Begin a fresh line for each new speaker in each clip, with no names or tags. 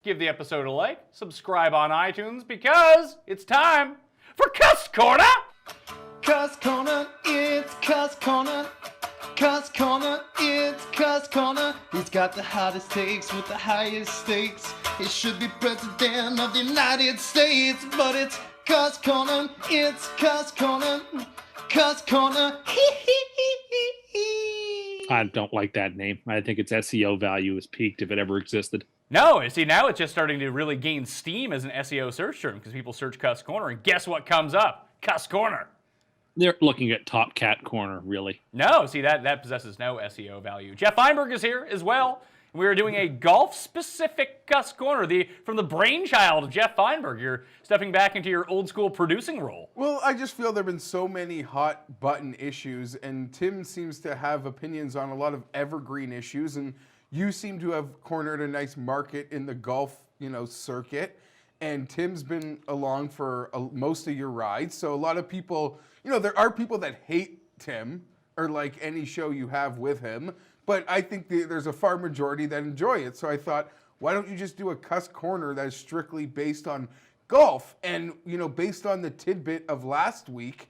Give the episode a like, subscribe on iTunes, because it's time for CUST Corner!
CUST Corner, it's CUST Corner. CUST Corner, it's CUST Corner. He's got the hottest takes with the highest stakes. He should be president of the United States, but it's CUST Corner, it's CUST Corner. CUST Corner, hee hee hee hee hee.
I don't like that name. I think its SEO value is peaked if it ever existed.
No, see, now it's just starting to really gain steam as an SEO search term because people search CUST Corner, and guess what comes up? CUST Corner.
They're looking at Top Cat Corner, really.
No, see, that possesses no SEO value. Geoff Fienberg is here as well. We are doing a golf-specific CUST Corner from the brainchild of Geoff Fienberg. You're stepping back into your old-school producing role.
Well, I just feel there have been so many hot-button issues, and Tim seems to have opinions on a lot of evergreen issues, and you seem to have cornered a nice market in the golf, circuit, and Tim's been along for most of your rides. So a lot of people, there are people that hate Tim or like any show you have with him, but I think there's a far majority that enjoy it. So I thought, why don't you just do a CUST Corner that is strictly based on golf? And, based on the tidbit of last week,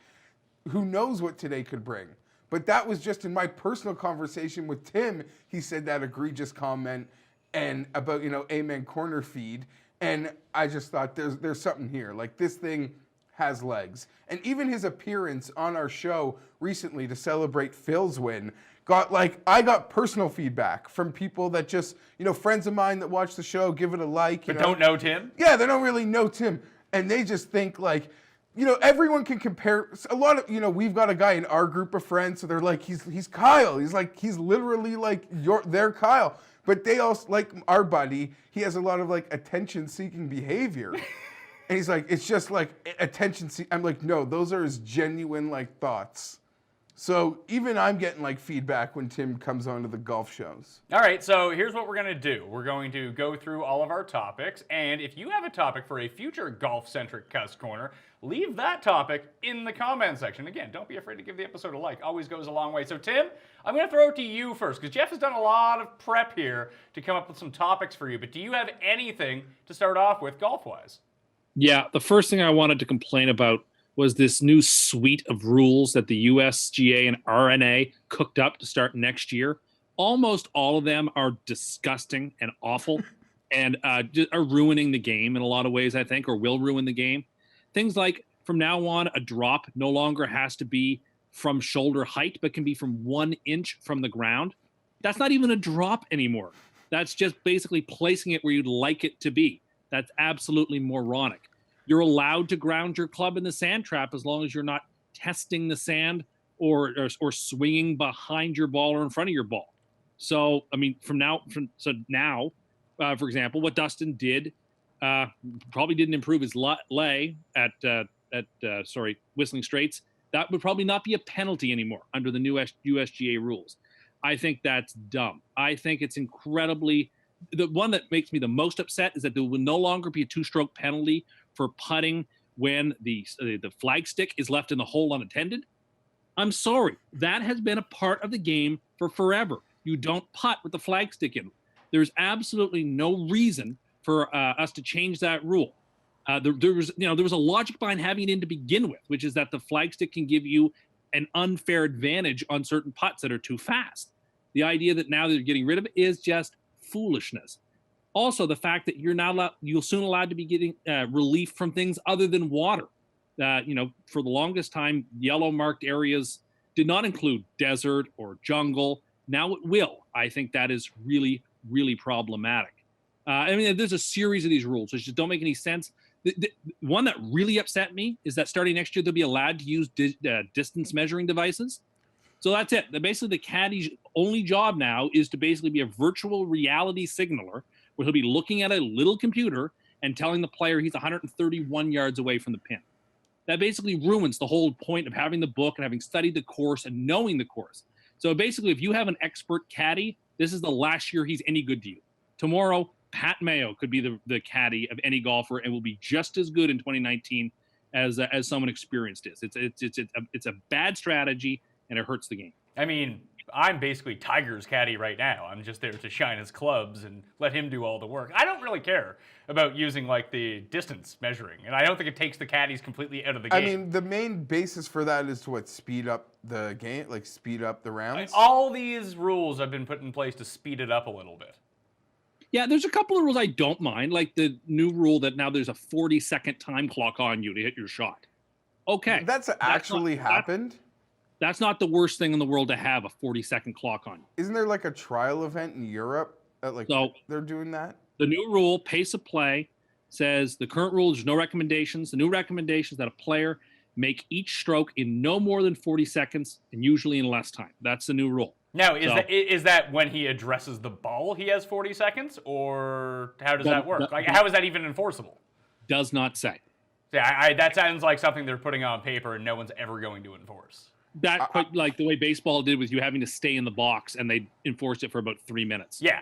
who knows what today could bring? But that was just in my personal conversation with Tim. He said that egregious comment and about, Amen Corner feed. And I just thought there's something here. Like, this thing has legs. And even his appearance on our show recently to celebrate Phil's win I got personal feedback from people that just, friends of mine that watch the show, give it a like.
But don't know Tim?
Yeah, they don't really know Tim. And they just think like, everyone can compare. A lot of, we've got a guy in our group of friends, so they're like, he's Kyle. He's literally like their Kyle. But they also, like our buddy, he has a lot of like attention-seeking behavior. And he's like, it's just like attention-seeking. I'm like, no, those are his genuine like thoughts. So even I'm getting like feedback when Tim comes onto the golf shows.
All right, so here's what we're going to do. We're going to go through all of our topics, and if you have a topic for a future golf-centric CUST Corner, leave that topic in the comment section. Again, don't be afraid to give the episode a like. Always goes a long way. So Tim, I'm going to throw it to you first, because Geoff has done a lot of prep here to come up with some topics for you, but do you have anything to start off with golf-wise?
Yeah, the first thing I wanted to complain about was this new suite of rules that the USGA and RNA cooked up to start next year. Almost all of them are disgusting and awful and are ruining the game in a lot of ways, I think, or will ruin the game. Things like, from now on, a drop no longer has to be from shoulder height, but can be from 1 inch from the ground. That's not even a drop anymore. That's just basically placing it where you'd like it to be. That's absolutely moronic. You're allowed to ground your club in the sand trap as long as you're not testing the sand or swinging behind your ball or in front of your ball. So, I mean, now, for example, what Dustin did probably didn't improve his lay at Whistling Straits. That would probably not be a penalty anymore under the new USGA rules. I think that's dumb. I think it's incredibly. The one that makes me the most upset is that there will no longer be a 2-stroke penalty for putting when the flag stick is left in the hole unattended. I'm sorry. That has been a part of the game for forever. You don't putt with the flag stick in. There's absolutely no reason for us to change that rule. There was a logic behind having it in to begin with, which is that the flag stick can give you an unfair advantage on certain putts that are too fast. The idea that now they're getting rid of it is just foolishness. Also, the fact that you'll soon allowed to be getting relief from things other than water. For the longest time, yellow marked areas did not include desert or jungle. Now it will. I think that is really, really problematic. There's a series of these rules which just don't make any sense. The one that really upset me is that starting next year, they'll be allowed to use distance measuring devices. So that's it. Basically, the caddy's only job now is to basically be a virtual reality signaler where he'll be looking at a little computer and telling the player he's 131 yards away from the pin. That basically ruins the whole point of having the book and having studied the course and knowing the course. So basically, if you have an expert caddy, this is the last year he's any good to you. Tomorrow, Pat Mayo could be the caddy of any golfer and will be just as good in 2019 as someone experienced is. It's a bad strategy and it hurts the game.
I mean, I'm basically Tiger's caddy right now. I'm just there to shine his clubs and let him do all the work. I don't really care about using like the distance measuring, and I don't think it takes the caddies completely out of the game.
I mean, the main basis for that is to speed up the game, like speed up the rounds.
All these rules have been put in place to speed it up a little bit.
Yeah, there's a couple of rules I don't mind, like the new rule that now there's a 40-second time clock on you to hit your shot. Okay.
That's actually happened?
That's not the worst thing in the world to have a 40-second clock on.
Isn't there like a trial event in Europe that they're doing that?
The new rule, pace of play, says the current rule is no recommendations. The new recommendation is that a player make each stroke in no more than 40 seconds and usually in less time. That's the new rule.
Now, is that when he addresses the ball he has 40 seconds, or how does that work? Like, how is that even enforceable?
Does not say.
Yeah, that sounds like something they're putting on paper and no one's ever going to enforce.
That quite like the way baseball did with you having to stay in the box, and they enforced it for about 3 minutes.
Yeah.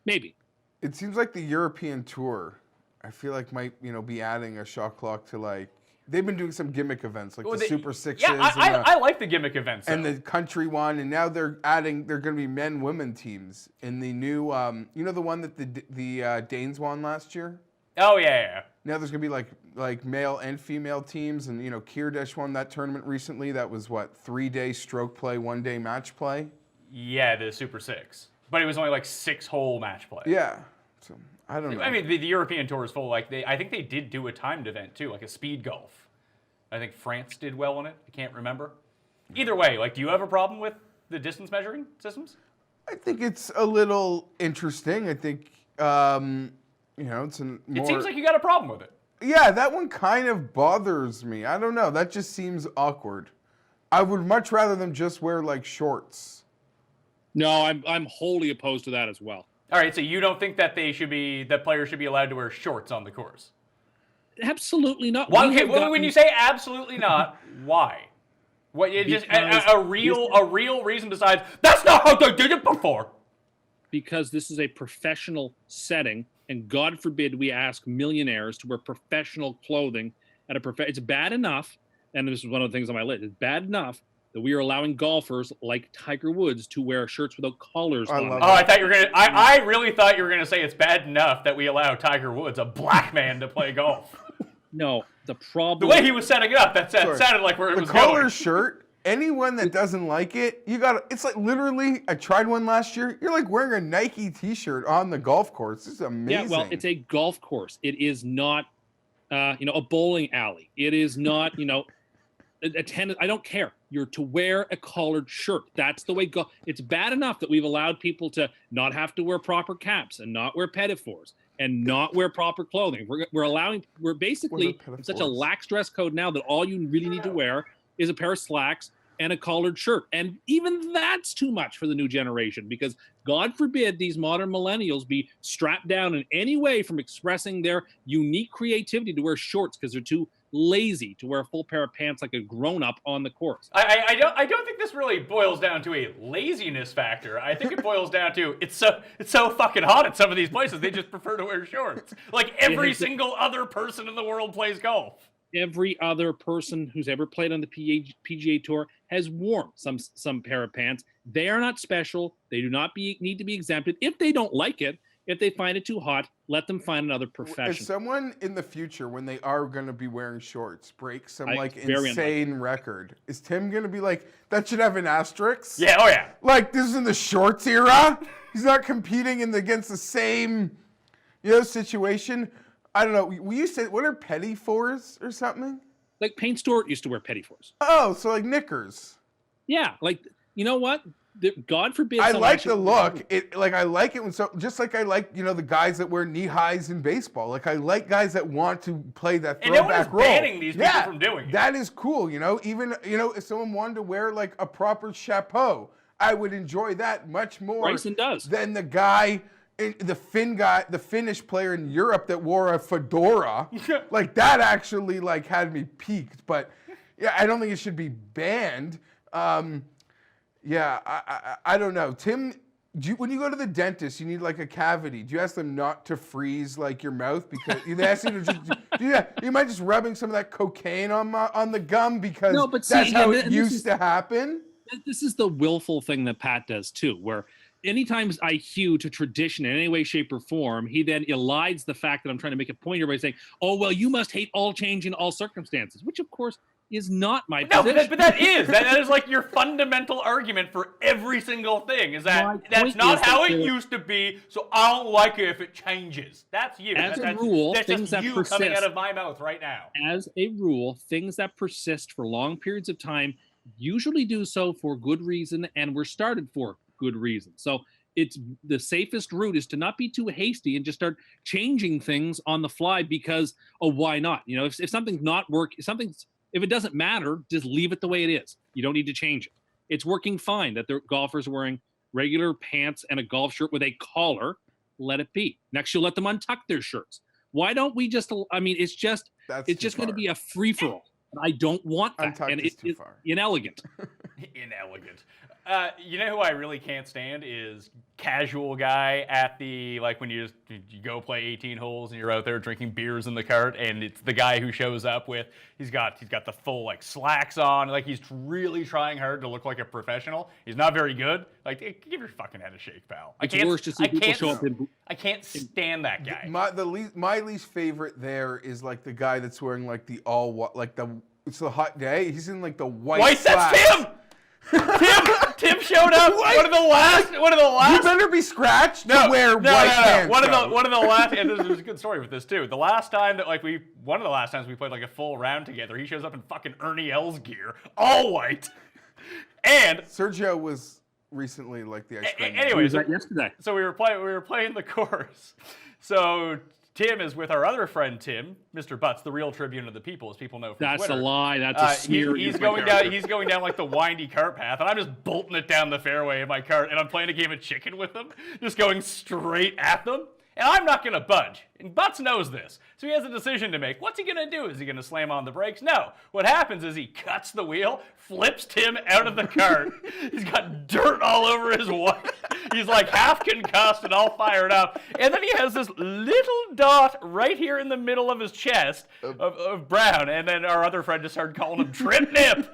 Maybe.
It seems like the European Tour, I feel like might be adding a shot clock to like. They've been doing some gimmick events like the Super Sixes.
Yeah, I like the gimmick events.
And the country one, and now they're going to be men-women teams in the new, the one that the Danes won last year?
Oh, yeah.
Now there's going to be like male and female teams, and Kirdesh won that tournament recently. That was 3-day stroke play, 1-day match play?
Yeah, the Super Six. But it was only like 6-hole match play.
Yeah. So I don't know.
I mean, the European Tour is full. I think they did do a timed event too, like a speed golf. I think France did well on it. I can't remember. Either way, do you have a problem with the distance measuring systems?
I think it's a little interesting. I think it's more.
It seems like you got a problem with it.
Yeah, that one kind of bothers me. I don't know. That just seems awkward. I would much rather them just wear shorts.
No, I'm wholly opposed to that as well.
All right, so you don't think that players should be allowed to wear shorts on the course?
Absolutely not.
When you say absolutely not, why? What? Just a real reason besides that's not how they did it before.
Because this is a professional setting, and God forbid we ask millionaires to wear professional clothing at It's bad enough, and this is one of the things on my list. It's bad enough that we are allowing golfers like Tiger Woods to wear shirts without collars on them.
Oh, I thought you were gonna. I really thought you were gonna say it's bad enough that we allow Tiger Woods, a black man, to play golf.
No, the problem.
The way he was setting it up, that sounded like where it was going.
The collar shirt. Anyone that doesn't like it, it's like literally. I tried one last year. You're like wearing a Nike T-shirt on the golf course. This is amazing.
Yeah, well, it's a golf course. It is not, a bowling alley. It is not, a tennis. I don't care. You're to wear a collared shirt. That's the way It's bad enough that we've allowed people to not have to wear proper caps and not wear pinafores and not wear proper clothing. We're basically in such a lax dress code now that all you really need to wear is a pair of slacks and a collared shirt. And even that's too much for the new generation, because God forbid these modern millennials be strapped down in any way from expressing their unique creativity to wear shorts because they're too lazy to wear a full pair of pants like a grown-up on the course.
I don't think this really boils down to a laziness factor. I think it boils down to it's so fucking hot at some of these places they just prefer to wear shorts. Like every single other person in the world plays golf.
Every other person who's ever played on the PGA Tour has worn some pair of pants. They are not special. They do not need to be exempted. If they don't like it, if they find it too hot, let them find another profession.
If someone in the future, when they are going to be wearing shorts, breaks some insane record, is Tim going to be like, that should have an asterisk?
Yeah, oh yeah.
Like, this is in the shorts era? He's not competing against the same, situation. I don't know. We used to, what are petty-fours or something?
Like Payne Stewart used to wear petty-fours.
Oh, so like knickers.
Yeah, you know what? God forbid.
I like the look. I like it when just like I like the guys that wear knee highs in baseball. Like I like guys that want to play that throwback role.
And no one is banning these people from doing it.
That is cool. Even if someone wanted to wear like a proper chapeau, I would enjoy that much more.
Bryson does.
Than the guy. The Finnish player in Europe that wore a fedora, like that actually had me peaked. But yeah, I don't think it should be banned. Yeah, I don't know. Tim, when you go to the dentist, you need a cavity. Do you ask them not to freeze your mouth because they ask you to just? You might just rubbing some of that cocaine on the gum because that's how it used to happen.
This is the willful thing that Pat does too, where anytime I hew to tradition in any way, shape, or form, he then elides the fact that I'm trying to make a point here by saying, "Oh well, you must hate all change in all circumstances," which of course is not my position.
But that is like your fundamental argument for every single thing. Is that that's not how it used to be? So I don't like it if it changes. That's you.
As a rule,
that's
things
just
that
you
persist,
coming out of my mouth right now.
As a rule, things that persist for long periods of time usually do so for good reason, and were started for good reason. So it's the safest route is to not be too hasty and just start changing things on the fly because, oh, why not? You know, if something's not working, if it doesn't matter, just leave it the way it is. You don't need to change it. It's working fine that the golfers are wearing regular pants and a golf shirt with a collar. Let it be. Next, you'll let them untuck their shirts. Why don't we just? I mean, it's just going to be a free for all. I don't want that,
Untucked
and
is
it's
too far.
inelegant.
Inelegant. You know who I really can't stand is casual guy at the, like when you go play 18 holes and you're out there drinking beers in the cart, and it's the guy who shows up with he's got the full like slacks on, like he's really trying hard to look like a professional. He's not very good. Like, give your fucking head a shake, pal.
It's worse to see people show up in.
I can't stand that guy.
My least favorite there is like the guy that's wearing like the it's a hot day. He's in like the white slacks.
That's Tim. Tim showed up. One of the last.
You better be scratched to wear white pants.
One of the last. And there's a good story with this too. The last time that one of the last times we played like a full round together, he shows up in fucking Ernie Els gear, all white. And
Sergio was recently like the ice cream.
Anyway,
yesterday.
So we were playing the course. So Tim is with our other friend Tim, Mr. Butts, the real Tribune of the People, as people know from
That's
Twitter.
a lie. That's a smear.
He's going down like the windy cart path, and I'm just bolting it down the fairway in my cart, and I'm playing a game of chicken with them, just going straight at them. And I'm not going to budge. And Butts knows this. So he has a decision to make. What's he going to do? Is he going to slam on the brakes? No. What happens is he cuts the wheel, flips Tim out of the cart. He's got dirt all over his white. He's like half concussed and all fired up. And then he has this little dot right here in the middle of his chest of brown. And then our other friend just started calling him Trip Nip.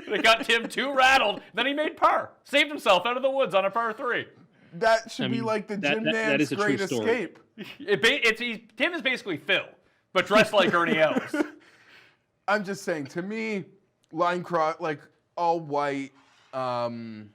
It got Tim too rattled. Then he made par. Saved himself out of the woods on a par 3.
That should be like the Jim Nantz Great Escape.
Tim is basically Phil, but dressed like Ernie Els.
I'm just saying, to me, line cross, like all white pants,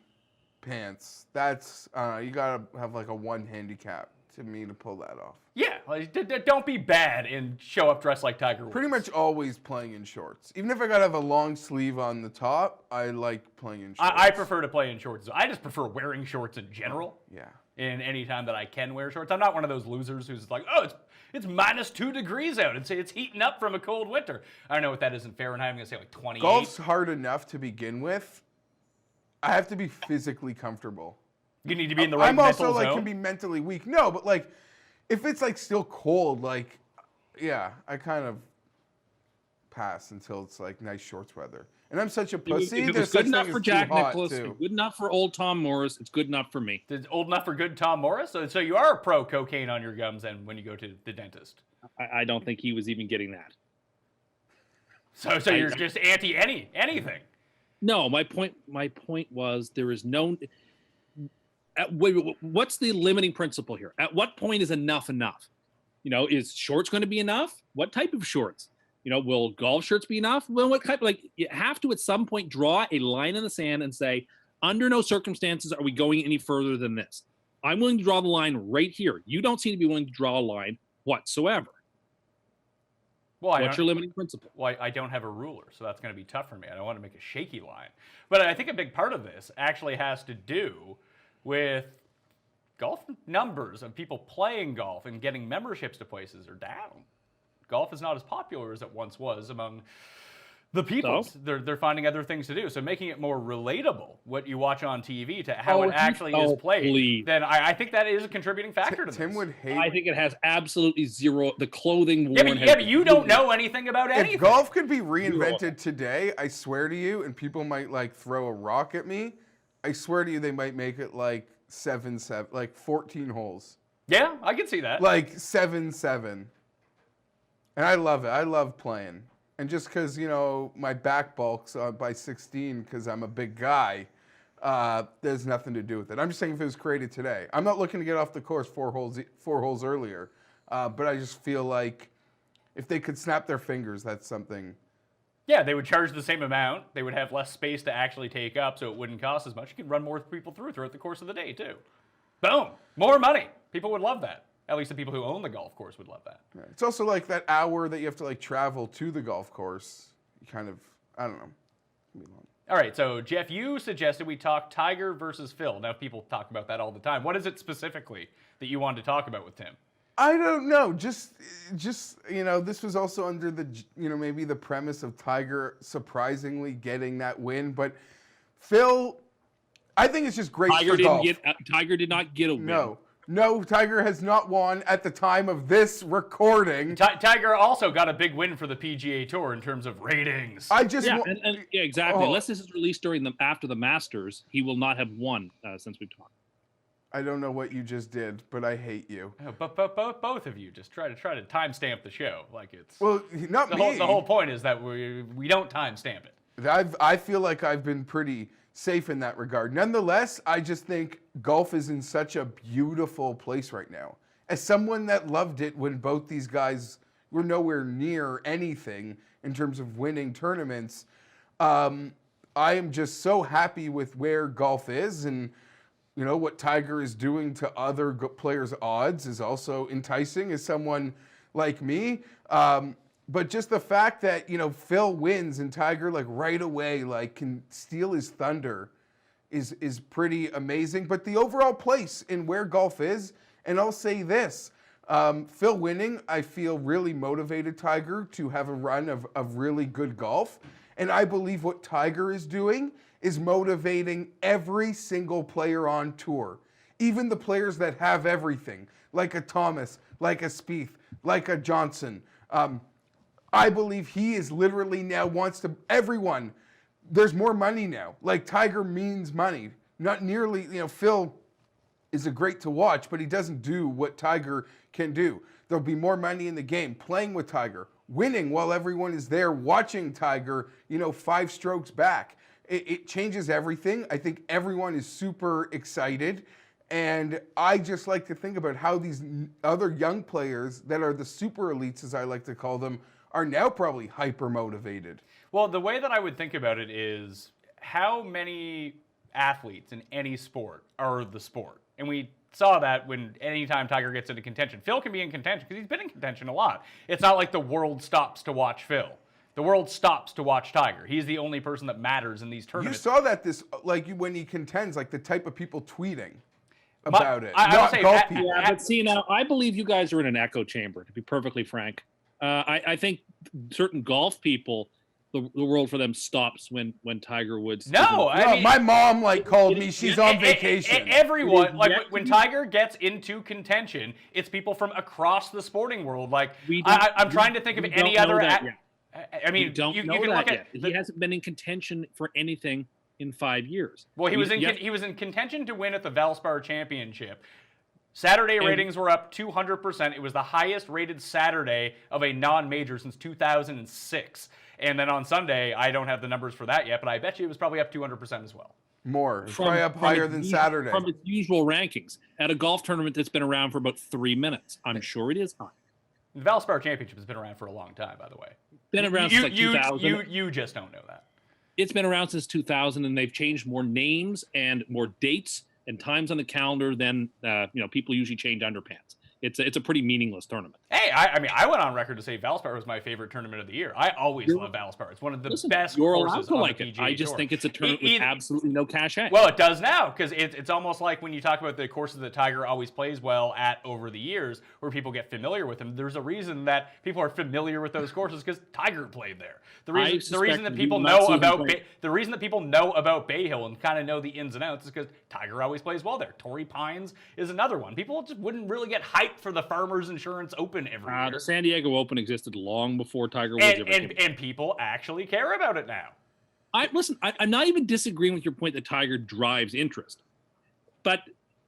that's, you gotta have like a 1 handicap to me to pull that off.
Yeah, like, don't be bad and show up dressed like Tiger Woods.
Pretty much always playing in shorts. Even if I gotta have a long sleeve on the top, I like playing in shorts.
I prefer to play in shorts. I just prefer wearing shorts in general.
Yeah.
In any time that I can wear shorts. I'm not one of those losers who's like, oh, it's minus 2 degrees out. It's heating up from a cold winter. I don't know what that is in Fahrenheit. I'm going to say like 28.
Golf's hard enough to begin with. I have to be physically comfortable.
You need to be in the right mental zone.
I'm also like can be mentally weak. No, but like if it's like still cold, like yeah, I kind of pass until it's like nice shorts weather. And I'm such a pussy.
If it was good enough for Jack Nicklaus, good enough for old Tom Morris, it's good enough for me.
It's old enough for good Tom Morris? So you are a pro cocaine on your gums and when you go to the dentist.
I don't think he was even getting that.
So you're just anti anything.
No, my point was there is no. What's the limiting principle here? At what point is enough enough? You know, is shorts going to be enough? What type of shorts? You know, will golf shirts be enough? Well, what type? Like, you have to at some point draw a line in the sand and say, under no circumstances are we going any further than this. I'm willing to draw the line right here. You don't seem to be willing to draw a line whatsoever.
Well,
what's your limiting principle?
Well, I don't have a ruler, so that's going to be tough for me. I don't want to make a shaky line. But I think a big part of this actually has to do with golf numbers of people playing golf and getting memberships to places are down. Golf is not as popular as it once was among the people. So? They're finding other things to do. So making it more relatable, what you watch on TV, to how it actually is played, then I think that is a contributing factor to this.
Tim would hate.
I think it has absolutely zero. The clothing worn.
Yeah, but you don't know anything about anything.
If golf could be reinvented today, I swear to you, and people might like throw a rock at me, I swear to you, they might make it like 7-7, like 14 holes.
Yeah, I can see that.
Like 7-7. And I love it. I love playing. And just because, my back bulks by 16 because I'm a big guy, there's nothing to do with it. I'm just saying if it was created today. I'm not looking to get off the course four holes earlier, but I just feel like if they could snap their fingers, that's something.
Yeah, they would charge the same amount. They would have less space to actually take up, so it wouldn't cost as much. You could run more people throughout the course of the day, too. Boom! More money. People would love that. At least the people who own the golf course would love that.
Yeah. It's also like that hour that you have to like travel to the golf course. You kind of, I don't know.
All right, so Geoff, you suggested we talk Tiger versus Phil. Now, people talk about that all the time. What is it specifically that you wanted to talk about with Tim?
I don't know. Just this was also under the, maybe the premise of Tiger surprisingly getting that win. But Phil, I think it's just great for golf.
Tiger did not get a win.
No, Tiger has not won at the time of this recording.
Tiger also got a big win for the PGA Tour in terms of ratings.
Yeah, exactly. Unless this is released after the Masters, he will not have won since we've talked.
I don't know what you just did, but I hate you.
But both of you just try to timestamp the show like it's.
Well, not me.
The whole point is that we don't timestamp it.
I feel like I've been pretty safe in that regard. Nonetheless, I just think golf is in such a beautiful place right now. As someone that loved it when both these guys were nowhere near anything in terms of winning tournaments, I am just so happy with where golf is, and what Tiger is doing to other players' odds is also enticing as someone like me. But just the fact that, Phil wins and Tiger right away can steal his thunder is pretty amazing. But the overall place in where golf is, and I'll say this, Phil winning, I feel really motivated Tiger to have a run of really good golf. And I believe what Tiger is doing is motivating every single player on tour, even the players that have everything, like a Thomas, like a Spieth, like a Johnson. I believe he is literally now wants to, everyone, there's more money now. Tiger means money. Not nearly, Phil is a great to watch, but he doesn't do what Tiger can do. There'll be more money in the game playing with Tiger, winning while everyone is there watching Tiger, 5 strokes back. It changes everything. I think everyone is super excited. And I just like to think about how these other young players that are the super elites, as I like to call them, are now probably hyper motivated.
Well, the way that I would think about it is how many athletes in any sport are the sport. And we saw that when anytime Tiger gets into contention. Phil can be in contention because he's been in contention a lot. It's not like the world stops to watch Phil. The world stops to watch Tiger. He's the only person that matters in these tournaments.
You saw that when he contends, the type of people tweeting about it.
I would say
golf people.
Yeah, but see, now I believe you guys are in an echo chamber, to be perfectly frank. I think certain golf people, the world for them stops when Tiger Woods.
I mean,
my mom called me. She's on vacation.
Everyone when Tiger gets into contention, it's people from across the sporting world. I'm trying to think of any other. I mean,
you don't know
can
that
look
yet. He hasn't been in contention for anything in 5 years.
Well, he was in contention to win at the Valspar Championship. Saturday ratings were up 200%. It was the highest rated Saturday of a non-major since 2006. And then on Sunday, I don't have the numbers for that yet, but I bet you it was probably up 200% as well.
More. Probably up higher than Saturday.
From its usual rankings. At a golf tournament that's been around for about 3 minutes. I'm sure it is high.
The Valspar Championship has been around for a long time, by the way.
Been around since 2000.
You just don't know that.
It's been around since 2000, and they've changed more names and more dates and times on the calendar than people usually change underpants. It's a pretty meaningless tournament.
Hey, I went on record to say Valspar was my favorite tournament of the year. I always love Valspar. It's one of the best courses on the PGA Tour.
I just think it's a tournament with absolutely no cachet.
Well, it does now, because it's almost like when you talk about the courses that Tiger always plays well at over the years, where people get familiar with him. There's a reason that people are familiar with those courses because Tiger played there. The reason that people know about Bay Hill and kind of know the ins and outs is because Tiger always plays well there. Torrey Pines is another one. People just wouldn't really get hyped for the Farmers Insurance Open every year.
The San Diego Open existed long before Tiger Woods ever came.
And people actually care about it now.
I'm not even disagreeing with your point that Tiger drives interest. But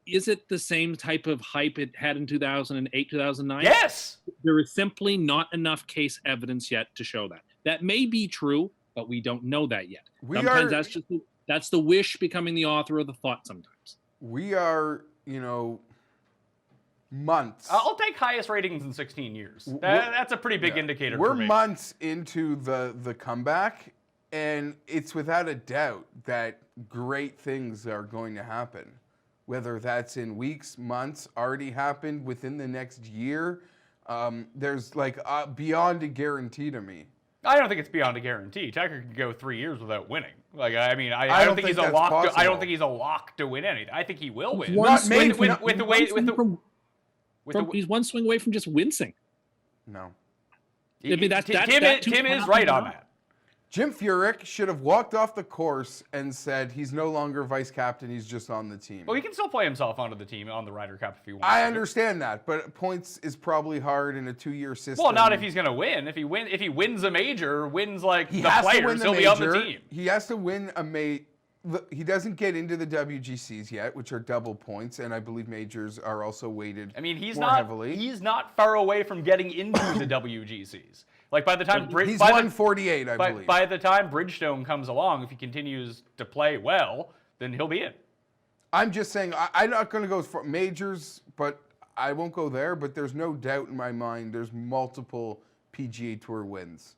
is it the same type of hype it had in 2008, 2009?
Yes!
There is simply not enough case evidence yet to show that. That may be true, but we don't know that yet.
We
Sometimes
are-
that's the wish becoming the author of the thought sometimes.
We are, months.
I'll take highest ratings in 16 years. That's a pretty big indicator
We're
for me.
months into the comeback, and it's without a doubt that great things are going to happen. Whether that's in weeks, months, already happened within the next year. There's beyond a guarantee to me.
I don't think it's beyond a guarantee. Tiger could go 3 years without winning. I don't think he's a
that's
lock. I
possible.
don't think he's a lock to win anything. I think he will win.
He's one swing away from just wincing.
No.
I mean,
Tim is right on that.
Jim Furyk should have walked off the course and said he's no longer vice captain, he's just on the team.
Well, he can still play himself onto the team on the Ryder Cup if he wants.
I understand that, but points is probably hard in a 2-year system.
Well, not if he's going to win. If he wins a major, wins the
has to win
players,
the
he'll be on the
major.
team.
He has to win a major. He doesn't get into the WGCs yet, which are double points, and I believe majors are also weighted.
I mean, he's
more
not
heavily.
he's not far away from getting into the WGCs. Like by the time
He's 148, I believe.
By the time Bridgestone comes along, if he continues to play well, then he'll be in.
I'm just saying, I'm not going to go for majors, but I won't go there. But there's no doubt in my mind there's multiple PGA Tour wins.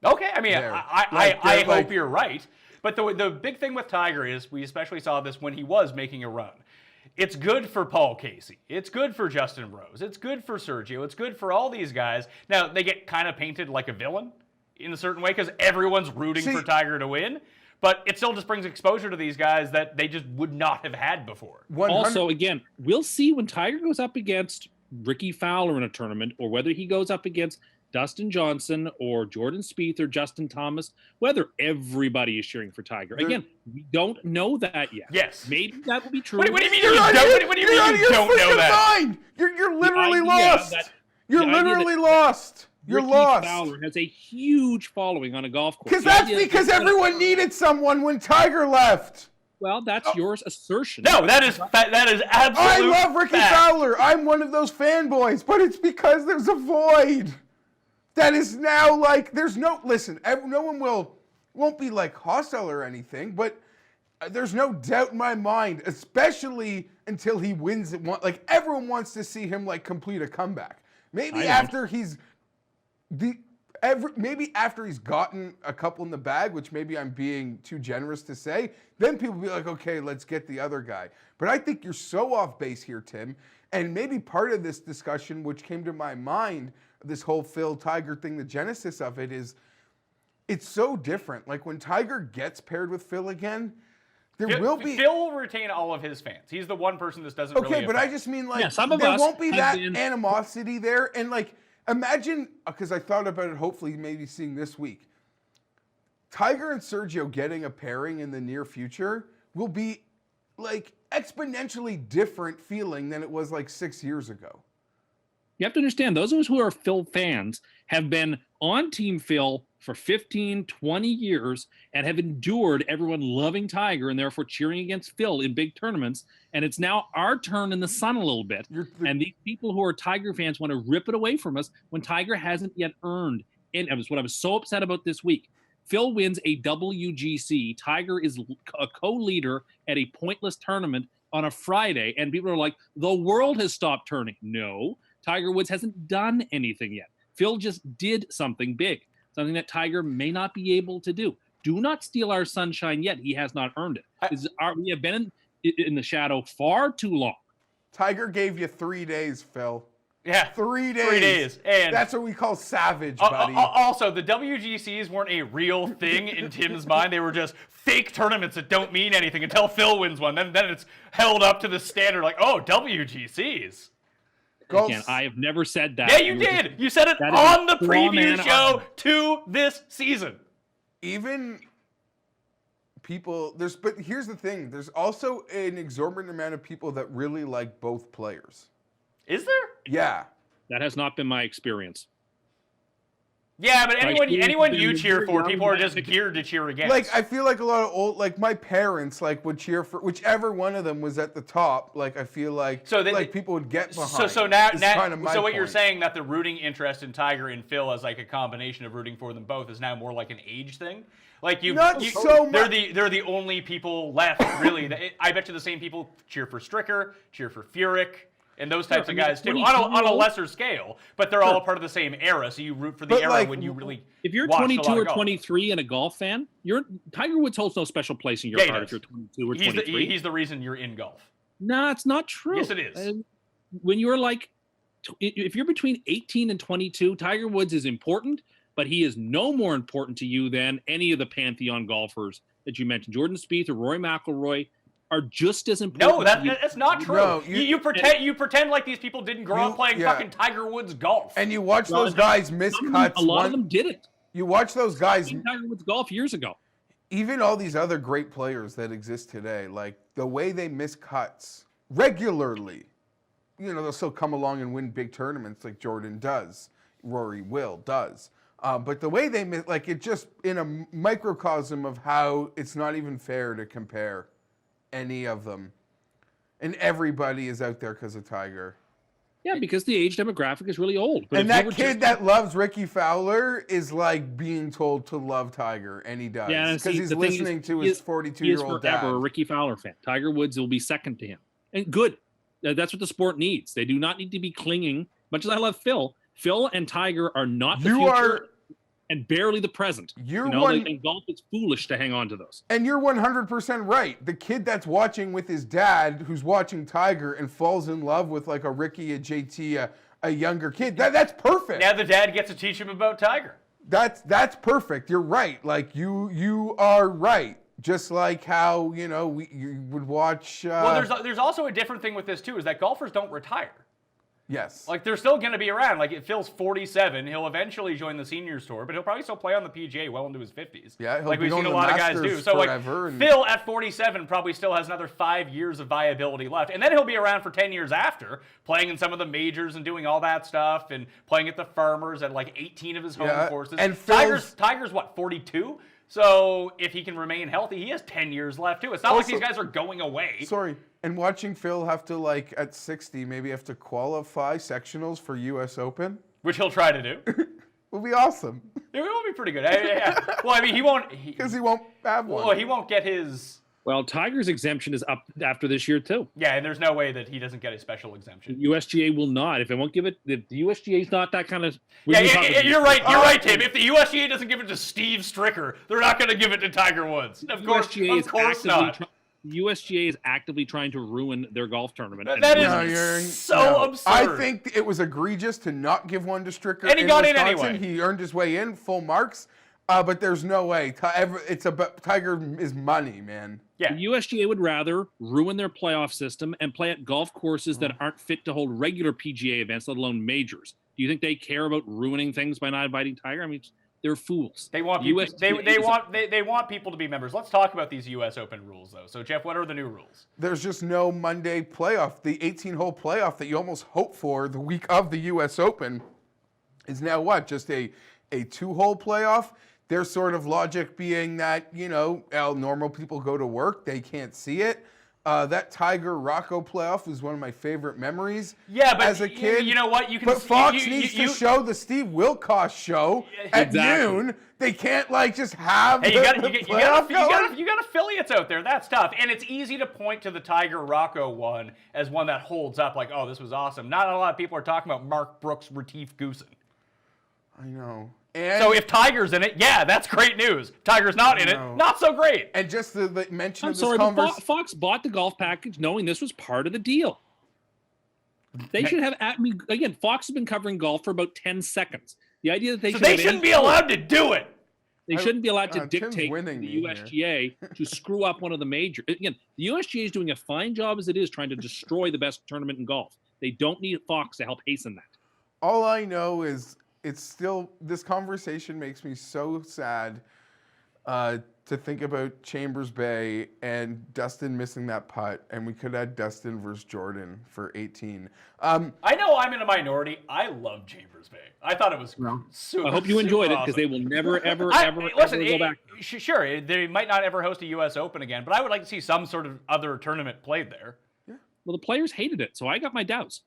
Okay, I mean,
There.
I hope
Like-
you're right. But the big thing with Tiger is, we especially saw this when he was making a run. It's good for Paul Casey. It's good for Justin Rose. It's good for Sergio. It's good for all these guys. Now, they get kind of painted like a villain in a certain way because everyone's rooting for Tiger to win. But it still just brings exposure to these guys that they just would not have had before.
100
Also, again, we'll see when Tiger goes up against Ricky Fowler in a tournament, or whether he goes up against Dustin Johnson or Jordan Spieth or Justin Thomas, whether everybody is cheering for Tiger. Again, we don't know that yet.
Yes.
Maybe that will be true.
What do you mean
You're
you
out of
don't?
your-
What do you
you're out
mean
of
you
your
don't know
freaking
that?
mind. You're literally
idea
lost.
that-
You're
the idea
literally
that-
lost. You're
Ricky
lost.
Fowler has a huge following on a golf course.
Because
The
that's
idea
because everyone needed someone when Tiger left.
Well, that's your assertion.
No, that is
I
absolute
love Ricky
fact.
Fowler. I'm one of those fanboys, but it's because there's a void. That is now there's no, listen, no one won't be hostile or anything, but there's no doubt in my mind, especially until he wins it. Everyone wants to see him complete a comeback. Maybe after he's gotten a couple in the bag, which maybe I'm being too generous to say, then people will be like, okay, let's get the other guy. But I think you're so off base here, Tim. And maybe part of this discussion, which came to my mind, this whole Phil Tiger thing, the genesis of it is, it's so different. When Tiger gets paired with Phil again, there will be.
Phil will retain all of his fans. He's the one person this doesn't really
Okay, but I
affect.
just mean
some of
there
us
won't be
have
that
been-
animosity there. And imagine, because I thought about it, hopefully maybe seeing this week, Tiger and Sergio getting a pairing in the near future will be exponentially different feeling than it was 6 years ago.
You have to understand, those of us who are Phil fans have been on Team Phil for 15, 20 years and have endured everyone loving Tiger and therefore cheering against Phil in big tournaments. And it's now our turn in the sun a little bit. And these people who are Tiger fans want to rip it away from us when Tiger hasn't yet earned. And that's what I was so upset about this week. Phil wins a WGC. Tiger is a co-leader at a pointless tournament on a Friday. And people are like, the world has stopped turning. No, Tiger Woods hasn't done anything yet. Phil just did something big, something that Tiger may not be able to do. Do not steal our sunshine yet. He has not earned it. We have been in the shadow far too long.
Tiger gave you 3 days, Phil.
Yeah,
3 days.
3 days, and
that's what we call savage, buddy.
Also, the WGCs weren't a real thing in Tim's mind. They were just fake tournaments that don't mean anything until Phil wins one. Then it's held up to the standard WGCs.
Again, I have never said that.
Yeah, you did. You said it on the preview show to this season.
Even people, but here's the thing. There's also an exorbitant amount of people that really like both players.
Is there?
Yeah.
That has not been my experience.
Yeah, but anyone you
you're
cheer for,
young,
people are
man.
just geared to cheer against.
Like, I feel like a lot of old, like my parents, like would cheer for whichever one of them was at the top. Like, I feel like, people would get behind.
So now,
is kind of my
so what you're
point.
saying that the rooting interest in Tiger and Phil as like a combination of rooting for them both is now more like an age thing. Like they're the only people left really. I bet you the same people cheer for Stricker, cheer for Furyk. And those types of guys too, on a lesser scale, but they're all a part of the same era. So you root for the era when you really.
If you're
watched
22
a lot
or
of golf.
23 and a golf fan, Tiger Woods holds no special place in your heart if you're 22 or 23.
He's the reason you're in golf.
No, it's not true.
Yes, it is.
When you're like, if you're between 18 and 22, Tiger Woods is important, but he is no more important to you than any of the pantheon golfers that you mentioned. Jordan Spieth or Rory McIlroy are just as important.
No, that's not true.
No,
you pretend like these people didn't grow up playing fucking Tiger Woods golf.
And you watch those guys miss cuts.
A lot of them didn't.
You watch those guys.
Tiger Woods golf years ago.
Even all these other great players that exist today, like the way they miss cuts regularly, they'll still come along and win big tournaments like Jordan does, Rory does. But the way they miss, like it just in a microcosm of how it's not even fair to compare any of them, and everybody is out there because of Tiger.
Yeah, because the age demographic is really old. But
and that kid that loves Ricky Fowler is like being told to love Tiger, and he does.
Yeah,
because he's listening to his 42-year-old dad.
He is forever a Ricky Fowler fan. Tiger Woods will be second to him, and good. That's what the sport needs. They do not need to be clinging. Much as I love Phil, Phil and Tiger are not the future. And barely the present. And golf is foolish to hang on to those.
And you're 100% right. The kid that's watching with his dad, who's watching Tiger and falls in love with like a Ricky, a JT, a younger kid, that's perfect.
Now the dad gets to teach him about Tiger.
That's perfect. You're right. Like you are right. Just like how you would watch.
Well, there's also a different thing with this too, is that golfers don't retire.
Yes.
Like, they're still going to be around. Like, Phil's 47. He'll eventually join the seniors tour, but he'll probably still play on the PGA well into his 50s.
Yeah,
like we've seen a lot of guys do. So, like, Phil at 47 probably still has another 5 years of viability left. And then he'll be around for 10 years after, playing in some of the majors and doing all that stuff, and playing at the Farmers at, like, 18 of his home courses.
And
Tiger's what, 42? So, if he can remain healthy, he has 10 years left, too. It's not like these guys are going away.
Sorry. And watching Phil have to, like, at 60, maybe have to qualify sectionals for U.S. Open.
Which he'll try to do.
Will be awesome.
It will be pretty good. Well, I mean, he won't.
Because he won't have one.
Well, he won't get his.
Well, Tiger's exemption is up after this year, too.
Yeah, and there's no way that he doesn't get a special exemption.
The USGA will not. If they won't give it, the USGA is not that kind of.
Yeah, you're right. You're right, Tim. If the USGA doesn't give it to Steve Stricker, they're not going to give it to Tiger Woods. Of course not.
The USGA is actively trying to ruin their golf tournament.
That is so absurd.
I think it was egregious to not give one to Stricker.
And he got in anyway.
He earned his way in, full marks. But there's no way. It's about Tiger is money, man.
Yeah. The USGA would rather ruin their playoff system and play at golf courses that aren't fit to hold regular PGA events, let alone majors. Do you think they care about ruining things by not inviting Tiger? I mean, they're fools.
They want people, they want people to be members. Let's talk about these U.S. Open rules, though. So, Geoff, what are the new rules?
There's just no Monday playoff. The 18-hole playoff that you almost hope for the week of the U.S. Open is now what? Just a 2-hole playoff? Their sort of logic being that, normal people go to work. They can't see it. That Tiger Rocco playoff was one of my favorite memories.
Yeah, but
as a kid,
you know what?
But Fox needs to show the Steve Wilcox show at noon. They can't just have.
Hey, you got affiliates out there. That's tough, and it's easy to point to the Tiger Rocco one as one that holds up. Like, oh, this was awesome. Not a lot of people are talking about Mark Brooks' Retief Goosen.
I know.
And so if Tiger's in it, yeah, that's great news. Tiger's not in it, not so great.
And just the mention of this
conversation. Fox bought the golf package knowing this was part of the deal. They should have, again, Fox has been covering golf for about 10 seconds. The idea that they
shouldn't be allowed to do it.
They shouldn't be allowed to dictate
the
USGA to screw up one of the major. Again, the USGA is doing a fine job as it is trying to destroy the best tournament in golf. They don't need Fox to help hasten that.
All I know is it's still, this conversation makes me so sad to think about Chambers Bay and Dustin missing that putt, and we could have Dustin versus Jordan for 18.
I know I'm in a minority. I love Chambers Bay. I thought it was super.
I hope you enjoyed it because
awesome.
they will never, ever go back.
Sure, they might not ever host a U.S. Open again, but I would like to see some sort of other tournament played there.
Well, the players hated it, so I got my doubts.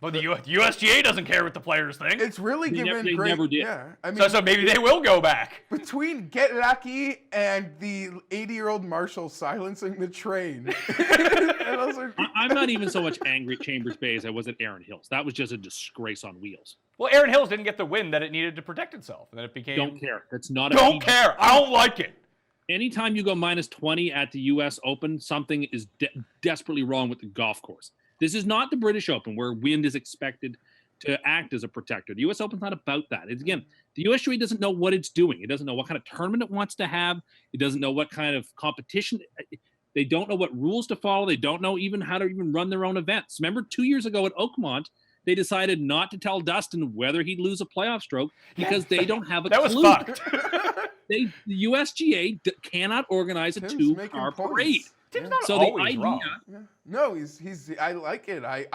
But the USGA doesn't care what the players think.
It's really given
they
great.
never did.
Yeah, I mean,
So maybe they will go back.
between Get Lucky and the 80-year-old Marshal silencing the train. And also,
I'm not even so much angry at Chambers Bay as I was at Erin Hills. That was just a disgrace on wheels.
Well, Erin Hills didn't get the win that it needed to protect itself, and then it became.
Don't care. That's not.
Don't care. I don't like it.
Anytime you go -20 at the U.S. Open, something is desperately wrong with the golf course. This is not the British Open where wind is expected to act as a protector. The U.S. Open's not about that. It's, again, the USGA doesn't know what it's doing. It doesn't know what kind of tournament it wants to have. It doesn't know what kind of competition. They don't know what rules to follow. They don't know even how to even run their own events. Remember 2 years ago at Oakmont, they decided not to tell Dustin whether he'd lose a playoff stroke because they don't have a
That
clue.
was fucked.
The USGA cannot organize a
Tim's
two-car
making
parade.
points.
Tim's not
So the
always
idea,
wrong.
No, he's. I like it.
But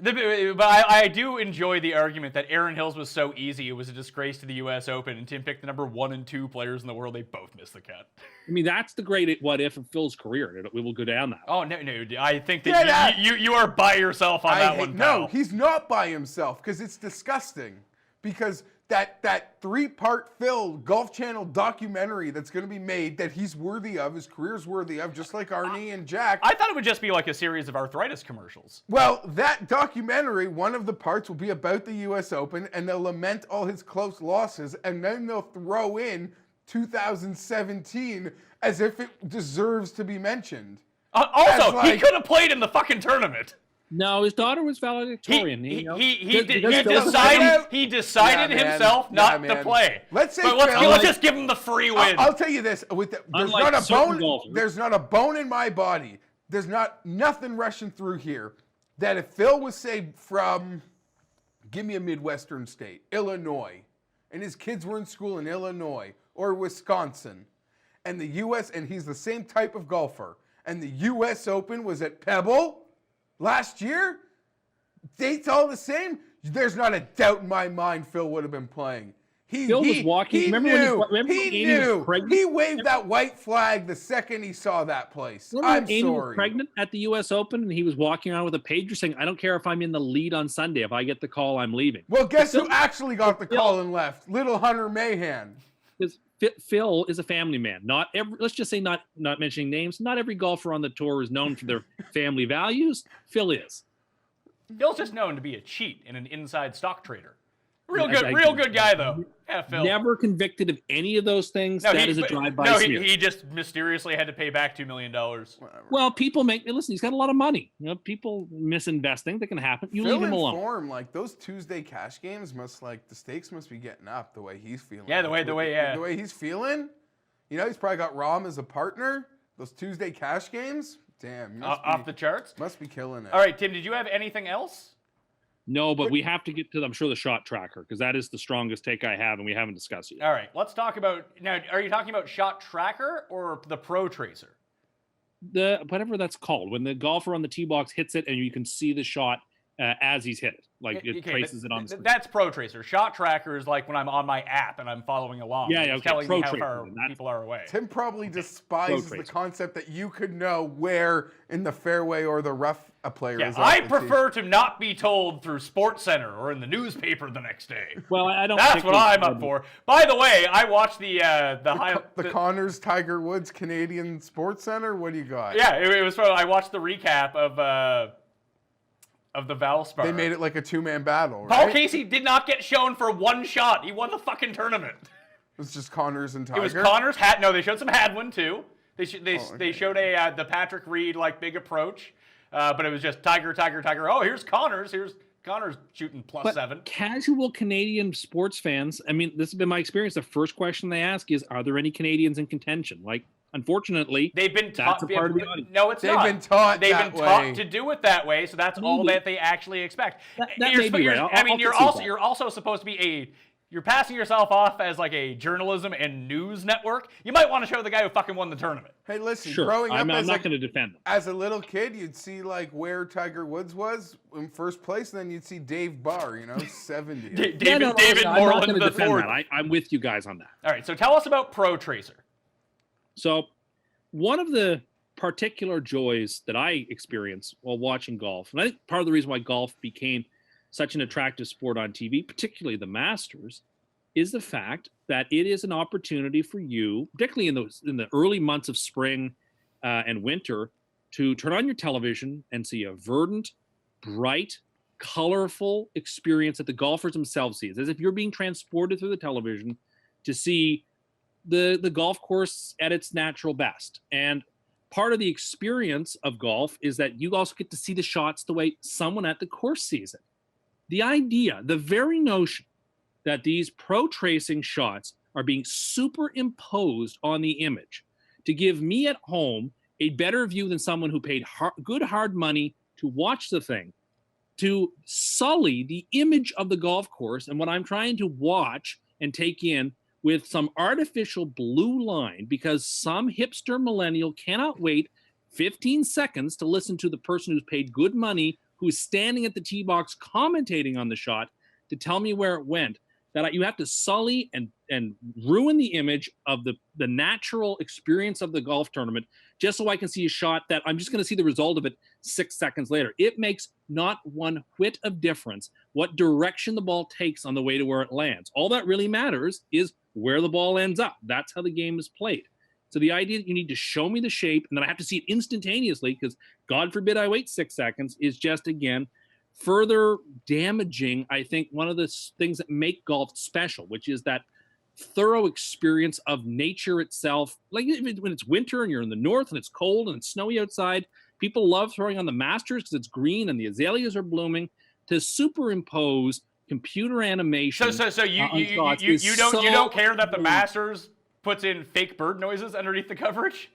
I do enjoy the argument that Erin Hills was so easy, it was a disgrace to the U.S. Open, and Tim picked the number 1 and 2 players in the world. They both missed the cut.
I mean, that's the great what if of Phil's career. It will go down that way.
Oh, no, I think that you are by yourself on that one, pal.
No, he's not by himself because it's disgusting. Because that 3-part Phil Golf Channel documentary that's going to be made that he's worthy of, his career's worthy of, just like Arnie and Jack.
I thought it would just be like a series of arthritis commercials.
Well, that documentary, one of the parts will be about the U.S. Open, and they'll lament all his close losses, and then they'll throw in 2017 as if it deserves to be mentioned.
Also, he could have played in the fucking tournament.
No, his daughter was valedictorian.
He decided himself not to play.
Let's say,
let's just give him the free win.
I'll tell you this: there's not a bone in my body. There's nothing rushing through here. That if Phil was, say, from, give me a Midwestern state, Illinois, and his kids were in school in Illinois or Wisconsin, and the U.S. and he's the same type of golfer, and the U.S. Open was at Pebble last year, dates all the same. There's not a doubt in my mind Phil would have been playing.
Phil was walking.
He
knew.
He waved that white flag the second he saw that place.
I'm sorry. Was pregnant at the U.S. Open, and he was walking around with a pager saying, "I don't care if I'm in the lead on Sunday. If I get the call, I'm leaving."
Well, guess who actually got the call and left? Little Hunter Mahan.
Because Phil is a family man. Let's just say not mentioning names. Not every golfer on the tour is known for their family values. Phil is.
Phil's just known to be a cheat and an inside stock trader. Real good guy though. Yeah, Phil.
Never convicted of any of those things. That is a drive-by.
No, he just mysteriously had to pay back $2 million.
Well, people listen. He's got a lot of money. People misinvesting. That can happen. You leave him alone.
Form, like those Tuesday cash games the stakes must be getting up the way he's feeling.
Yeah, the way
he's feeling. He's probably got Rom as a partner. Those Tuesday cash games, damn,
off the charts.
Must be killing it.
All right, Tim, did you have anything else?
No, but we have to get to, I'm sure, the shot tracker, because that is the strongest take I have, and we haven't discussed it yet.
All right, let's talk about, now, are you talking about shot tracker or the Protracer?
Whatever that's called, when the golfer on the tee box hits it and you can see the shot as he's hit it. Like it traces it on the screen.
That's Protracer. Shot tracker is like when I'm on my app and I'm following along.
Yeah, okay.
Telling me how far people are away.
Tim probably despises the concept that you could know where in the fairway or the rough a player is.
I prefer to not be told through SportsCenter or in the newspaper the next day.
Well, I don't.
That's what I'm up for. By the way, I watched the
Connors Tiger Woods Canadian Sports Center. What do you got?
Yeah, it was. I watched the recap of the Valspar.
They made it like a 2-man battle, right?
Paul Casey did not get shown for one shot. He won the fucking tournament.
It was just Connors and Tiger?
It was Connors. No, they showed some Hadwin, too. They showed the Patrick Reed, big approach. But it was just Tiger. Oh, here's Connors. Here's Connors shooting +7.
Casual Canadian sports fans, I mean, this has been my experience. The first question they ask is, are there any Canadians in contention? Unfortunately,
they've been taught.
That's a part of the audience.
No, it's not.
They've been taught
to do it that way, so that's all that they actually expect.
That may be right.
I mean, you're also supposed to be you're passing yourself off as like a journalism and news network, you might want to show the guy who fucking won the tournament.
Hey, listen,
Sure,
growing up
I'm
as
not going to defend them.
as a little kid, you'd see like where Tiger Woods was in first place, and then you'd see Dave Barr, 70.
David
I'm not
Moreland
going to
the
defend
fourth.
that. I'm with you guys on that.
All right, so tell us about Protracer.
So, one of the particular joys that I experience while watching golf, and I think part of the reason why golf became such an attractive sport on TV, particularly the Masters, is the fact that it is an opportunity for you, particularly in the early months of spring and winter, to turn on your television and see a verdant, bright, colorful experience that the golfers themselves see. It's as if you're being transported through the television to see the golf course at its natural best. And part of the experience of golf is that you also get to see the shots the way someone at the course sees it. The idea, the very notion that these pro-tracing shots are being superimposed on the image to give me at home a better view than someone who paid good hard money to watch the thing, to sully the image of the golf course and what I'm trying to watch and take in with some artificial blue line because some hipster millennial cannot wait 15 seconds to listen to the person who's paid good money, who's standing at the tee box commentating on the shot, to tell me where it went. That you have to sully and ruin the image of the natural experience of the golf tournament just so I can see a shot that I'm just going to see the result of it 6 seconds later. It makes not one whit of difference what direction the ball takes on the way to where it lands. All that really matters is where the ball ends up. That's how the game is played. So the idea that you need to show me the shape and then I have to see it instantaneously because God forbid I wait 6 seconds is just, again, further damaging, I think, one of the things that make golf special, which is that thorough experience of nature itself. Like when it's winter and you're in the north and it's cold and it's snowy outside, people love throwing on the Masters because it's green and the azaleas are blooming. To superimpose computer animation.
So you don't care that the Masters puts in fake bird noises underneath the coverage?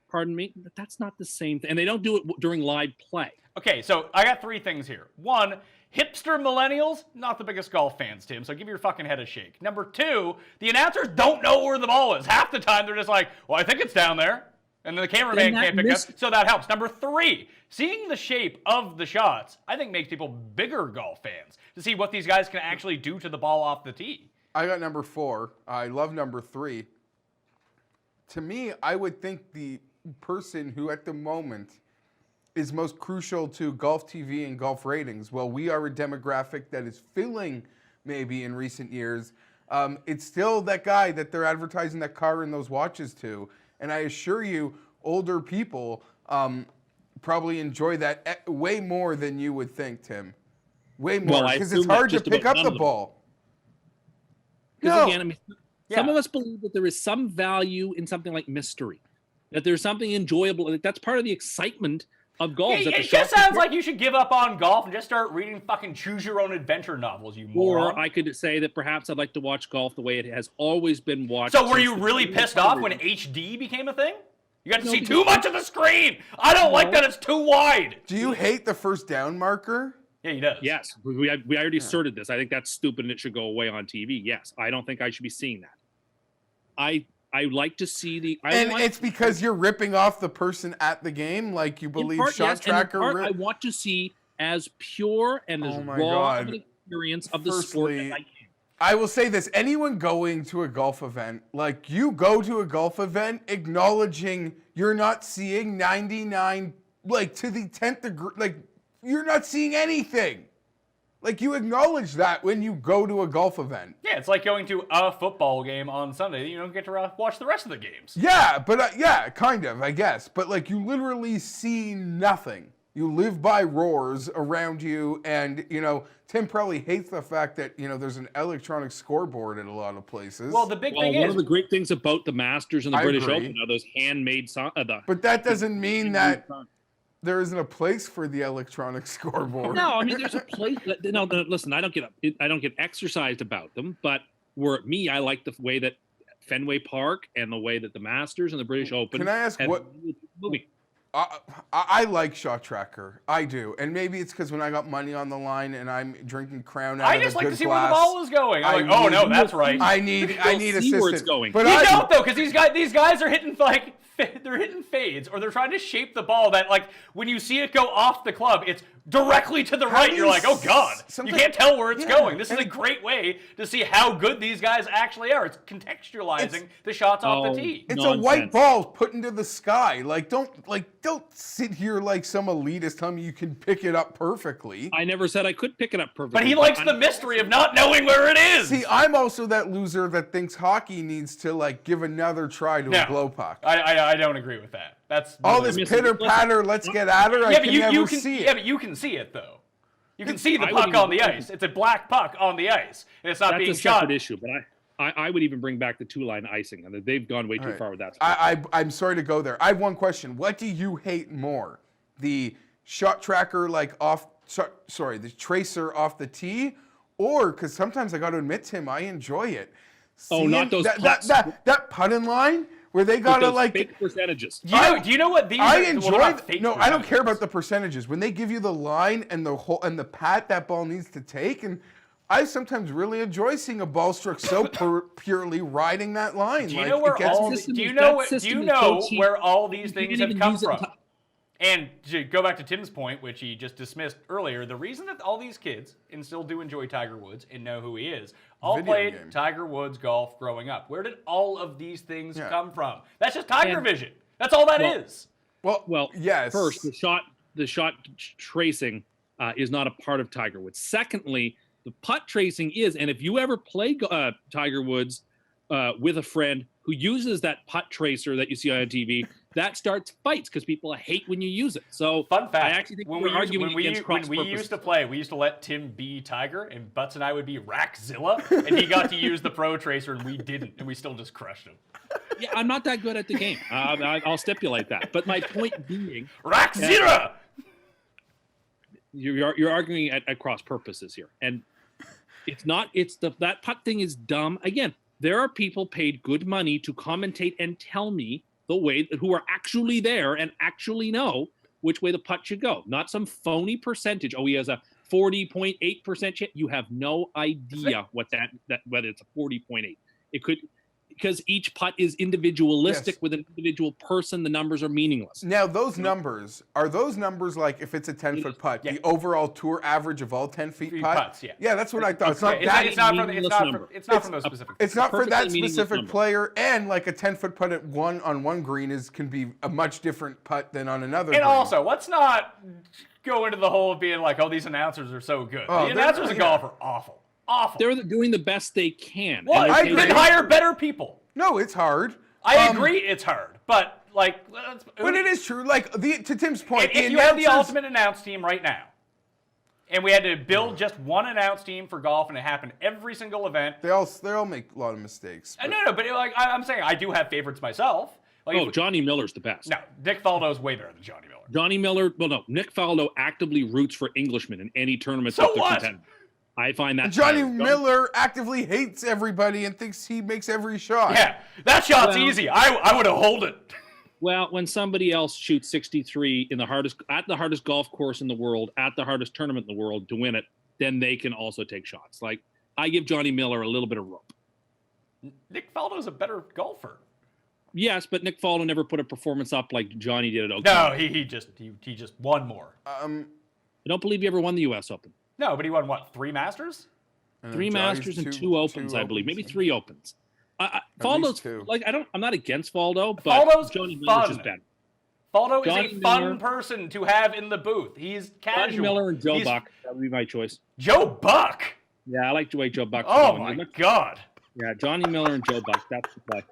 Pardon me? That's not the same thing. And they don't do it during live play.
Okay, so I got three things here. One, hipster millennials, not the biggest golf fans, Tim, so give your fucking head a shake. Number two, the announcers don't know where the ball is. Half the time they're just like, well, I think it's down there. And then the cameraman can't pick up, so that helps. Number three, seeing the shape of the shots, I think makes people bigger golf fans to see what these guys can actually do to the ball off the tee.
I got number 4. I love number 3. To me, I would think the person who at the moment is most crucial to golf TV and golf ratings, well, we are a demographic that is filling maybe in recent years. It's still that guy that they're advertising that car and those watches to. And I assure you, older people probably enjoy that way more than you would think, Tim. Way more, because it's hard to pick up the ball.
Because again, I mean, some of us believe that there is some value in something like mystery, that there's something enjoyable. That's part of the excitement of golf.
Yeah, it just sounds like you should give up on golf and just start reading fucking choose-your-own-adventure novels, you moron.
Or I could say that perhaps I'd like to watch golf the way it has always been watched.
So were you really pissed off when HD became a thing? You got to see too much of the screen! I don't like that it's too wide!
Do you hate the first down marker?
Yeah, he does.
Yes, we already asserted this. I think that's stupid and it should go away on TV. Yes, I don't think I should be seeing that. I like to see the...
it's because you're ripping off the person at the game, like you believe Shottracer...
I want to see as pure and as raw of an experience of the sport as I can.
I will say this, anyone going to a golf event, like you go to a golf event acknowledging you're not seeing 99, like to the 10th degree, like you're not seeing anything. Like, you acknowledge that when you go to a golf event.
Yeah, it's like going to a football game on Sunday. You don't get to watch the rest of the games.
Yeah, but kind of, I guess. But, like, you literally see nothing. You live by roars around you, and, Tim probably hates the fact that, there's an electronic scoreboard at a lot of places.
Well, the big thing is...
one of the great things about the Masters and the British Open are those handmade...
But that doesn't mean that... there isn't a place for the electronic scoreboard.
No, I mean there's a place. No, listen, I don't get exercised about them. But were it me, I like the way that Fenway Park and the way that the Masters and the British Open.
Can I ask I like Shottracer. I do. And maybe it's because when I got money on the line and I'm drinking Crown out
I
of
just
a
like
good
to see
glass,
where the ball is going. I'm like, oh
need-
no, that's right.
I need
see
assistance.
where it's going.
But
You
I
don't though, because these guys are hitting like they're hitting fades, or they're trying to shape the ball that like when you see it go off the club, it's directly to the right.
do
You're
you
like, oh god, you
sometimes-
can't tell where it's
Yeah,
going. This is
and
a great way to see how good these guys actually are. It's contextualizing the shots off the tee.
It's a white
Nonsense.
ball put into the sky. Don't sit here like some elitist telling me you can pick it up perfectly.
I never said I could pick it up perfectly.
But he likes the mystery of not knowing where it is.
See, I'm also that loser that thinks hockey needs to like give another try to
No.
a glow puck.
I don't agree with that. That's
All this
Listen,
pitter patter, let's get at her. I
yeah,
can
but you
never
can
see
yeah,
it.
but you can see it though. You can see the
I
puck
would
on the
even-
ice. It's a black puck on the ice, and it's not
That's
being
a separate
shot.
issue, but I would even bring back the 2-line icing, and they've gone way too
right.
far with that stuff.
I'm sorry to go there. I have one question. What do you hate more? The Shottracer the tracer off the tee, or because sometimes I got to admit, Tim, I enjoy it.
Oh, not
Seeing
those
that
putts.
that putt-in line where they
With
got to
those
like.
fake percentages.
Do you know what these?
I
are?
enjoy.
Well, they're not fake
No, I don't care
percentages.
about the percentages. When they give you the line and the whole and the pat that ball needs to take, and I sometimes really enjoy seeing a ball struck so purely riding that line.
Do you
Like,
know where
it gets
all?
me-
system
Do you
is-
know?
that
What, do
system
you
is so
know
cheap.
where all these
You
things
didn't
have
even
come
use it
from?
to-
And to go back to Tim's point, which he just dismissed earlier, the reason that all these kids and still do enjoy Tiger Woods and know who he is, all
Video
played
game.
Tiger Woods golf growing up. Where did all of these things
Yeah.
come from? That's just Tiger
And-
vision. That's all that is.
Well,
yes.
First, the shot tracing is not a part of Tiger Woods. Secondly, the putt tracing is, and if you ever play Tiger Woods with a friend who uses that putt tracer that you see on TV, that starts fights because people hate when you use it. So
Fun fact:
I actually think
when
we're
we
arguing against
used
cross
to play, we used to let Tim be Tiger, and Butts and I would be Rackzilla, and he got to use the Protracer, and we didn't, and we still just crushed him.
Yeah, I'm not that good at the game. I'll stipulate that. But my point being,
Rackzilla.
you're arguing at cross purposes here, and it's not. That putt thing is dumb. Again, there are people paid good money to commentate and tell me the way who are actually there and actually know which way the putt should go. Not some phony percentage. Oh, he has a 40.8% chance. You have no idea what that whether it's a 40.8. It could. Because each putt is individualistic
Yes.
with an individual person, the numbers are meaningless.
Now, those numbers, are those numbers like if it's a 10-foot putt,
Yeah.
the overall tour average of all 10-feet
Feet
putts?
putts, yeah.
Yeah, that's what I thought. It's not
It's,
that.
it's not from
meaningless number.
it's not from those specific.
It's not for that
perfectly meaningless
specific
number.
player, and like a 10-foot putt at on one green can be a much different putt than on another.
And
green.
also, let's not go into the whole of being like, oh, these announcers are so good.
Oh,
The
they're
announcers
not,
in
yeah.
golf are awful. Awful.
They're doing the best they can.
Well,
And
I
they-
agree.
then hire better people.
No, it's hard.
I agree it's hard, but like,
But it is true. Like to Tim's point,
if you had the ultimate announce team right now, and we had to build just one announce team for golf, and it happened every single event.
they all make a lot of mistakes. but-
No, but like I'm saying, I do have favorites myself. Like,
Oh, Johnny Miller's the best.
no, Nick Faldo's way better than Johnny Miller.
Johnny Miller, well, no, Nick Faldo actively roots for Englishmen in any tournament
So
that they're
what?
contending. I find that
Johnny
tiring.
Miller actively hates everybody and thinks he makes every shot.
Yeah, that shot's
Well-
easy. I would have hold it.
Well, when somebody else shoots 63 at the hardest golf course in the world, at the hardest tournament in the world to win it, then they can also take shots. Like, I give Johnny Miller a little bit of rope.
Nick Faldo's a better golfer.
Yes, but Nick Faldo never put a performance up like Johnny did at Oak
No,
Mountain.
he just won more.
I don't believe he ever won the U.S. Open.
No, but he won what? 3 Masters?
And
3
Johnny's
Masters and 2 Opens, I believe. Maybe 3 Opens. Faldo's
2.
like I'm not against Faldo, but
Faldo's
Johnny Miller's
fun.
just better.
Faldo
Johnny
is a fun
Miller-
person to have in the booth. He's casual.
Johnny Miller and Joe
He's-
Buck. That would be my choice.
Joe Buck.
Yeah, I like the way Joe Buck's
Oh
going.
my God.
Yeah, Johnny Miller and Joe Buck. That's the play.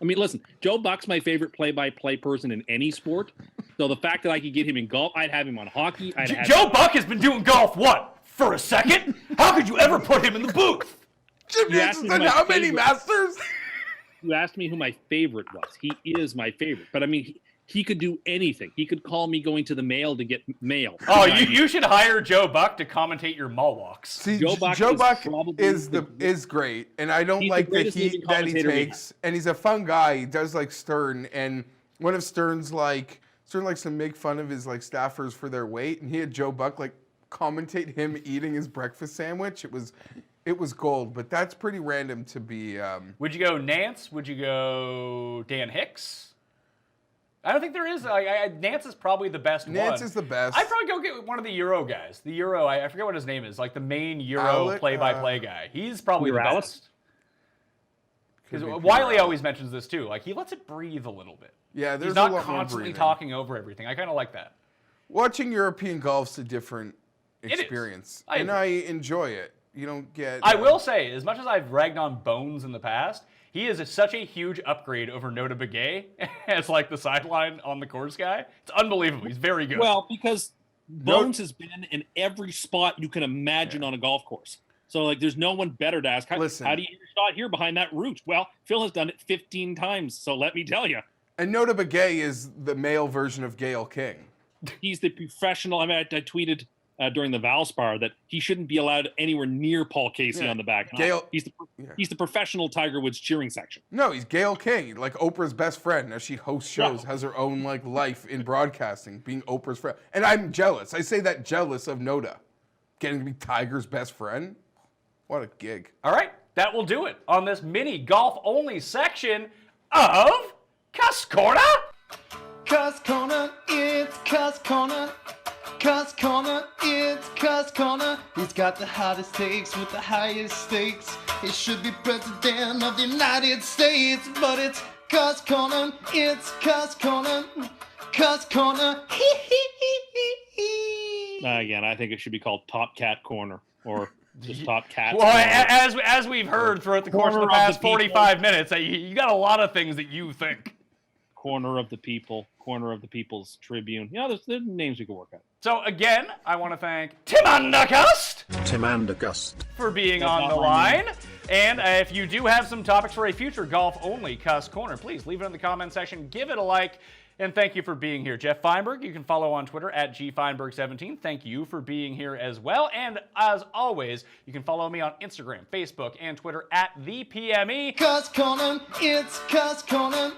I mean, listen, Joe Buck's my favorite play-by-play person in any sport. So the fact that I could get him in golf, I'd have him on hockey. I'd have
Joe Buck has been doing golf what? For a second? How could you ever put him in the booth?
Jim
You asked me
Nixon's
my
how many
favorite.
Masters?
You asked me who my favorite was. He is my favorite. But I mean, He could do anything. He could call me going to the mail to get mail.
Oh, you should hire Joe Buck to commentate your mall walks.
See,
Joe Buck
is great, and I don't like the heat that he takes. And he's a fun guy. He does like Stern, and one of Stern likes to make fun of his like staffers for their weight, and he had Joe Buck like commentate him eating his breakfast sandwich. It was gold, but that's pretty random to be.
Would you go Nance? Would you go Dan Hicks? I don't think there is. Nance is probably the best one.
Nance is the best.
I'd probably go get one of the Euro guys. The Euro, I forget what his name is, like the main Euro play-by-play guy. He's probably the best. Because Wiley always mentions this too. Like he lets it breathe a little bit.
Yeah, there's
He's not
a lot
constantly
more
talking over everything. I kind of like that.
Watching European golf's a different experience, and I enjoy it. You don't get.
I will say, as much as I've ragged on Bones in the past, he is such a huge upgrade over Nota Begay as like the sideline on the course guy. It's unbelievable. He's very good.
Well, because Bones has been in every spot you can imagine on a golf course. So like, there's no one better to ask. How do you hit your shot here behind that root? Well, Phil has done it 15 times. So let me tell you.
And Nota Begay is the male version of Gail King.
He's the professional. I mean, I tweeted during the Valspar that he shouldn't be allowed anywhere near Paul Casey on the back. He's the professional Tiger Woods cheering section.
No, he's Gail King, like Oprah's best friend. Now she hosts shows, has her own like life in broadcasting, being Oprah's friend. And I'm jealous. I say that jealous of Nota getting to be Tiger's best friend. What a gig!
All right, that will do it on this mini golf only section of CUST Corner.
CUST Corner, it's CUST Corner. CUST Corner, it's CUST Corner. He's got the hottest takes with the highest stakes. He should be president of the United States, but it's CUST Corner, it's CUST Corner. CUST Corner,
Again, I think it should be called Top Cat Corner or just Top Cat.
Well, as we've heard throughout the course of the past 45 minutes, you got a lot of things that you think.
Corner of the People, Corner of the People's Tribune. You know, there's names we could work at.
So again, I want to thank Tim Andercust.
Tim Andercust.
For being on the line. And if you do have some topics for a future golf-only CUST Corner, please leave it in the comment section, give it a like, and thank you for being here. Geoff Fienberg, you can follow on Twitter at gfienberg17. Thank you for being here as well. And as always, you can follow me on Instagram, Facebook, and Twitter at ThePME.
CUST Corner, it's CUST Corner.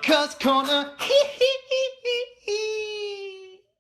CUST Corner,